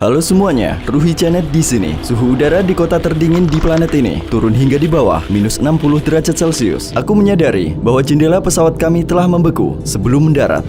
Halo semuanya, Ruhi Janet di sini. Suhu udara di kota terdingin di planet ini turun hingga di bawah minus 60 derajat Celcius. Aku menyadari bahwa jendela pesawat kami telah membeku sebelum mendarat.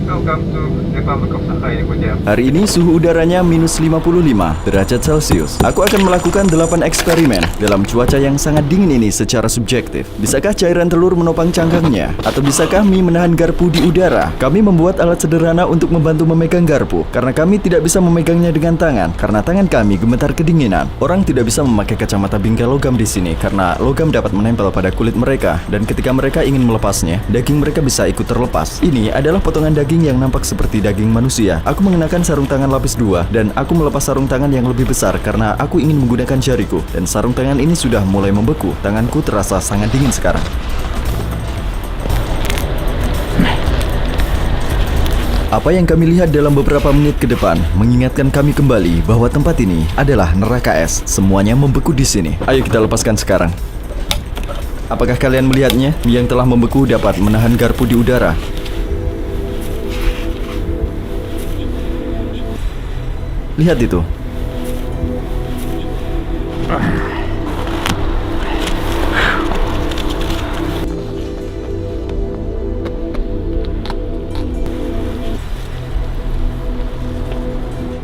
Hari ini suhu udaranya minus 55 derajat Celcius. Aku akan melakukan 8 eksperimen dalam cuaca yang sangat dingin ini secara subjektif. Bisakah cairan telur menopang cangkangnya? Atau bisakah mie menahan garpu di udara? Kami membuat alat sederhana untuk membantu memegang garpu, karena kami tidak bisa memegangnya dengan tangan. Karena tangan kami gemetar kedinginan. Orang tidak bisa memakai kacamata bingkai logam di sini karena logam dapat menempel pada kulit mereka, dan ketika mereka ingin melepasnya, daging mereka bisa ikut terlepas. Ini adalah potongan daging yang nampak seperti daging manusia. Aku mengenakan sarung tangan lapis 2 dan aku melepas sarung tangan yang lebih besar karena aku ingin menggunakan jariku, dan sarung tangan ini sudah mulai membeku. Tanganku terasa sangat dingin sekarang. Apa yang kami lihat dalam beberapa menit ke depan mengingatkan kami kembali bahwa tempat ini adalah neraka es. Semuanya membeku di sini. Ayo kita lepaskan sekarang. Apakah kalian melihatnya? Yang telah membeku dapat menahan garpu di udara. Lihat itu.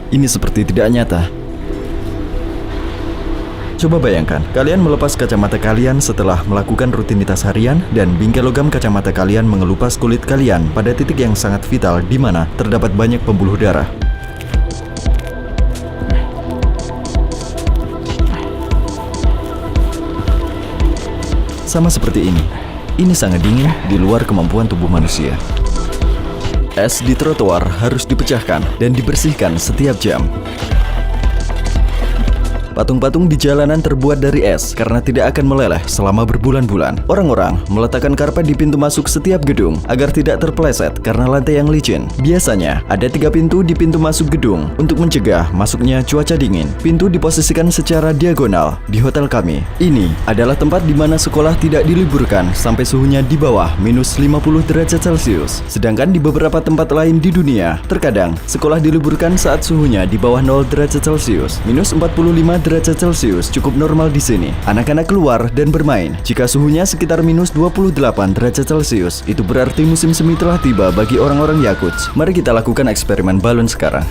Ini seperti tidak nyata. Coba bayangkan, kalian melepas kacamata kalian setelah melakukan rutinitas harian dan bingkai logam kacamata kalian mengelupas kulit kalian pada titik yang sangat vital di mana terdapat banyak pembuluh darah. Sama seperti ini. Ini sangat dingin di luar kemampuan tubuh manusia. Es di trotoar harus dipecahkan dan dibersihkan setiap jam. Patung-patung di jalanan terbuat dari es karena tidak akan meleleh selama berbulan-bulan. Orang-orang meletakkan karpet di pintu masuk setiap gedung agar tidak terpeleset karena lantai yang licin. Biasanya ada 3 pintu di pintu masuk gedung untuk mencegah masuknya cuaca dingin. Pintu diposisikan secara diagonal di hotel kami. Ini adalah tempat di mana sekolah tidak diliburkan sampai suhunya di bawah minus 50 derajat Celcius. Sedangkan di beberapa tempat lain di dunia, terkadang sekolah diliburkan saat suhunya di bawah 0 derajat Celcius. Minus 45 derajat Celcius cukup normal di sini. Anak-anak keluar dan bermain. Jika suhunya sekitar minus 28 derajat Celcius, itu berarti musim semi telah tiba bagi orang-orang Yakuts. Mari kita lakukan eksperimen balon sekarang.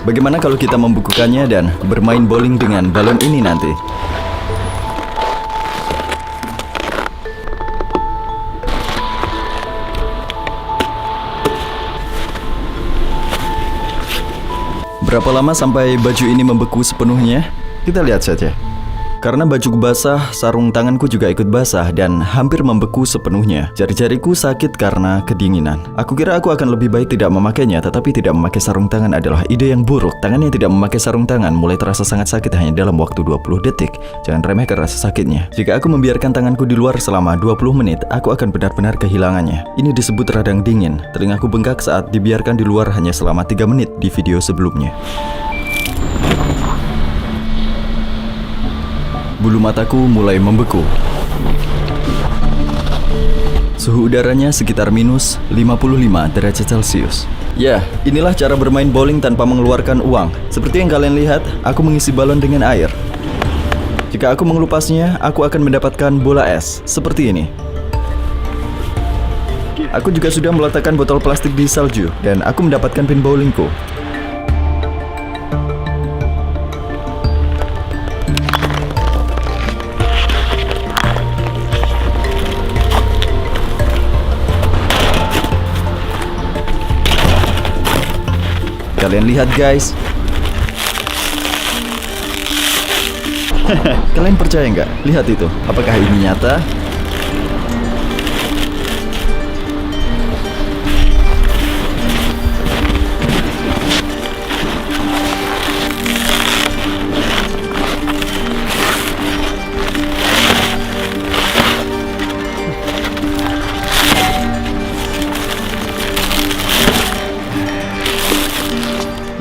Bagaimana kalau kita membukukannya dan bermain bowling dengan balon ini nanti? Berapa lama sampai baju ini membeku sepenuhnya? Kita lihat saja. Karena bajuku basah, sarung tanganku juga ikut basah dan hampir membeku sepenuhnya. Jari-jariku sakit karena kedinginan. Aku kira aku akan lebih baik tidak memakainya, tetapi tidak memakai sarung tangan adalah ide yang buruk. Tangan yang tidak memakai sarung tangan mulai terasa sangat sakit hanya dalam waktu 20 detik. Jangan remehkan rasa sakitnya. Jika aku membiarkan tanganku di luar selama 20 menit, aku akan benar-benar kehilangannya. Ini disebut radang dingin. Telingaku bengkak saat dibiarkan di luar hanya selama 3 menit di video sebelumnya. Bulu mataku mulai membeku. Suhu udaranya sekitar minus 55 derajat Celcius. Ya, inilah cara bermain bowling tanpa mengeluarkan uang. Seperti yang kalian lihat, aku mengisi balon dengan air. Jika aku mengelupasnya, aku akan mendapatkan bola es seperti ini. Aku juga sudah meletakkan botol plastik di salju dan aku mendapatkan pin bowlingku. Kalian lihat guys. Kalian percaya nggak? Lihat itu. Apakah ini nyata?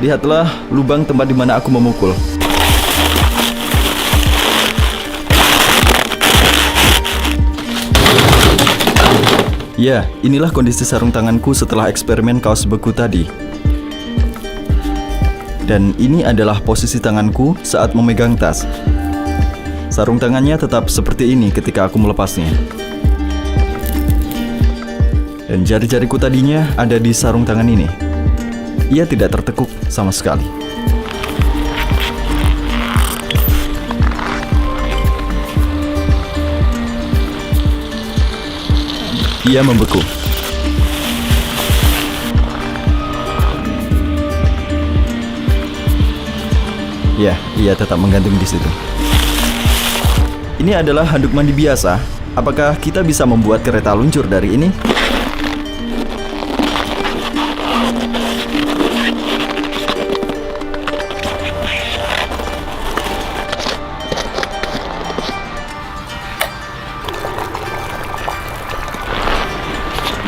Lihatlah lubang tempat di mana aku memukul. Ya, inilah kondisi sarung tanganku setelah eksperimen kaos beku tadi. Dan ini adalah posisi tanganku saat memegang tas. Sarung tangannya tetap seperti ini ketika aku melepasnya. Dan jari-jariku tadinya ada di sarung tangan ini. Ia tidak tertekuk sama sekali. Ia membeku. Ya, ia tetap menggantung di situ. Ini adalah handuk mandi biasa. Apakah kita bisa membuat kereta luncur dari ini?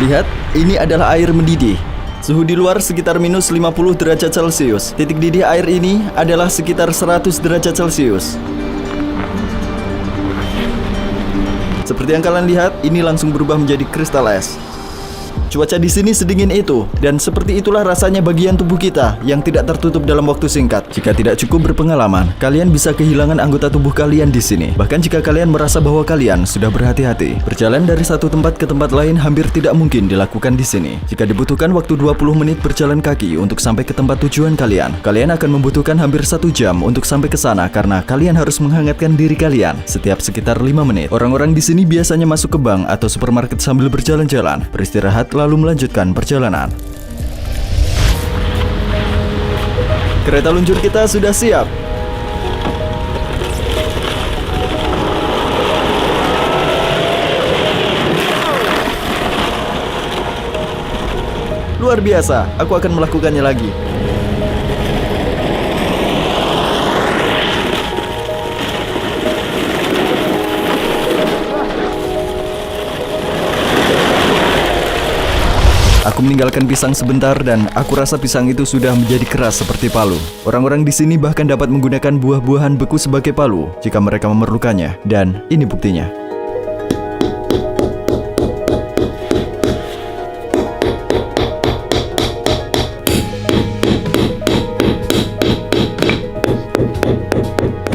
Lihat, ini adalah air mendidih. Suhu di luar sekitar minus 50 derajat Celcius. Titik didih air ini adalah sekitar 100 derajat Celcius. Seperti yang kalian lihat, ini langsung berubah menjadi kristal es. Cuaca di sini sedingin itu, dan seperti itulah rasanya bagian tubuh kita yang tidak tertutup dalam waktu singkat. Jika tidak cukup berpengalaman, kalian bisa kehilangan anggota tubuh kalian di sini. Bahkan jika kalian merasa bahwa kalian sudah berhati-hati, berjalan dari satu tempat ke tempat lain hampir tidak mungkin dilakukan di sini. Jika dibutuhkan waktu 20 menit berjalan kaki untuk sampai ke tempat tujuan kalian, kalian akan membutuhkan hampir 1 jam untuk sampai ke sana karena kalian harus menghangatkan diri kalian setiap sekitar 5 menit. Orang-orang di sini biasanya masuk ke bank atau supermarket sambil berjalan-jalan, beristirahat lalu melanjutkan perjalanan. Kereta luncur kita sudah siap. Luar biasa, aku akan melakukannya lagi. Aku meninggalkan pisang sebentar dan aku rasa pisang itu sudah menjadi keras seperti palu. Orang-orang di sini bahkan dapat menggunakan buah-buahan beku sebagai palu jika mereka memerlukannya. Dan ini buktinya.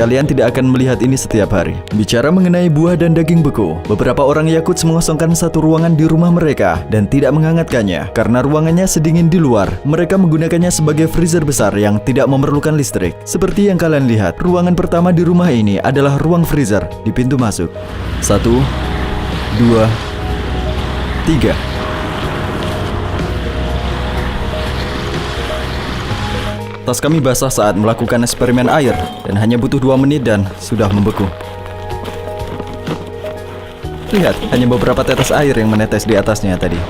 Kalian tidak akan melihat ini setiap hari. Bicara mengenai buah dan daging beku, beberapa orang Yakuts mengosongkan satu ruangan di rumah mereka dan tidak menghangatkannya karena ruangannya sedingin di luar. Mereka menggunakannya sebagai freezer besar yang tidak memerlukan listrik. Seperti yang kalian lihat, ruangan pertama di rumah ini adalah ruang freezer di pintu masuk. 1, 2, 3. Tas kami basah saat melakukan eksperimen air dan hanya butuh 2 menit dan sudah membeku. Lihat, hanya beberapa tetes air yang menetes di atasnya tadi.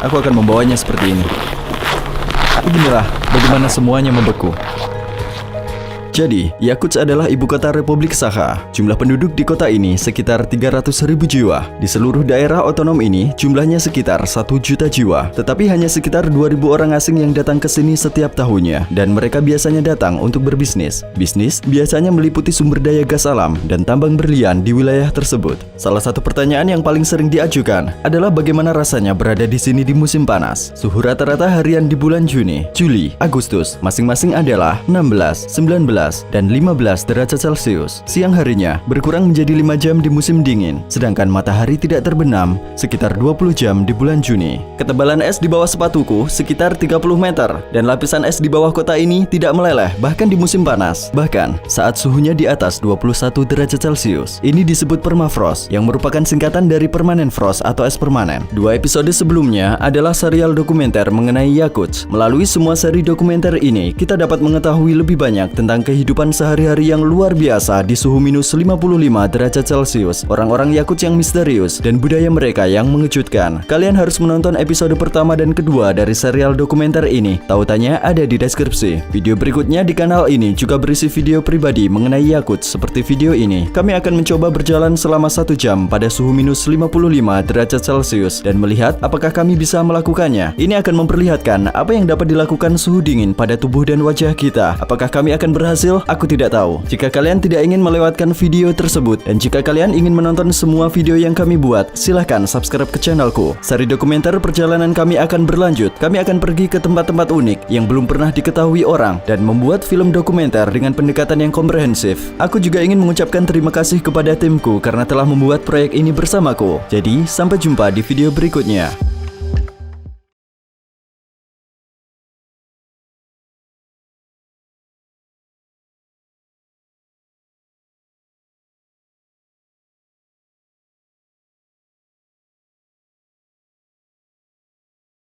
Aku akan membawanya seperti ini. Beginilah bagaimana semuanya membeku. Jadi, Yakuts adalah ibu kota Republik Sakha. Jumlah penduduk di kota ini sekitar 300.000 jiwa. Di seluruh daerah otonom ini, jumlahnya sekitar 1 juta jiwa. Tetapi hanya sekitar 2.000 orang asing yang datang ke sini setiap tahunnya. Dan mereka biasanya datang untuk berbisnis. Bisnis biasanya meliputi sumber daya gas alam dan tambang berlian di wilayah tersebut. Salah satu pertanyaan yang paling sering diajukan adalah bagaimana rasanya berada di sini di musim panas. Suhu rata-rata harian di bulan Juni, Juli, Agustus masing-masing adalah 16, 19, dan 15 derajat Celcius. Siang harinya berkurang menjadi 5 jam di musim dingin, sedangkan matahari tidak terbenam sekitar 20 jam di bulan Juni. Ketebalan es di bawah sepatuku sekitar 30 meter, dan lapisan es di bawah kota ini tidak meleleh bahkan di musim panas. Bahkan saat suhunya di atas 21 derajat Celcius. Ini disebut permafrost, yang merupakan singkatan dari permanent frost atau es permanen. 2 episode sebelumnya adalah serial dokumenter mengenai Yakuts. Melalui semua seri dokumenter ini, kita dapat mengetahui lebih banyak tentang kehidupan sehari-hari yang luar biasa di suhu minus 55 derajat Celcius, orang-orang Yakuts yang misterius, dan budaya mereka yang mengejutkan. Kalian harus menonton episode pertama dan kedua dari serial dokumenter ini. Tautannya ada di deskripsi. Video berikutnya di kanal ini juga berisi video pribadi mengenai Yakuts seperti video ini. Kami akan mencoba berjalan selama 1 jam pada suhu minus 55 derajat Celcius dan melihat apakah kami bisa melakukannya. Ini akan memperlihatkan apa yang dapat dilakukan suhu dingin pada tubuh dan wajah kita. Apakah kami akan berhasil berhasil? Aku tidak tahu. Jika kalian tidak ingin melewatkan video tersebut dan jika kalian ingin menonton semua video yang kami buat, silahkan subscribe ke channelku. Seri dokumenter perjalanan kami akan berlanjut. Kami akan pergi ke tempat-tempat unik yang belum pernah diketahui orang dan membuat film dokumenter dengan pendekatan yang komprehensif. Aku juga ingin mengucapkan terima kasih kepada timku karena telah membuat proyek ini bersamaku. Jadi, sampai jumpa di video berikutnya.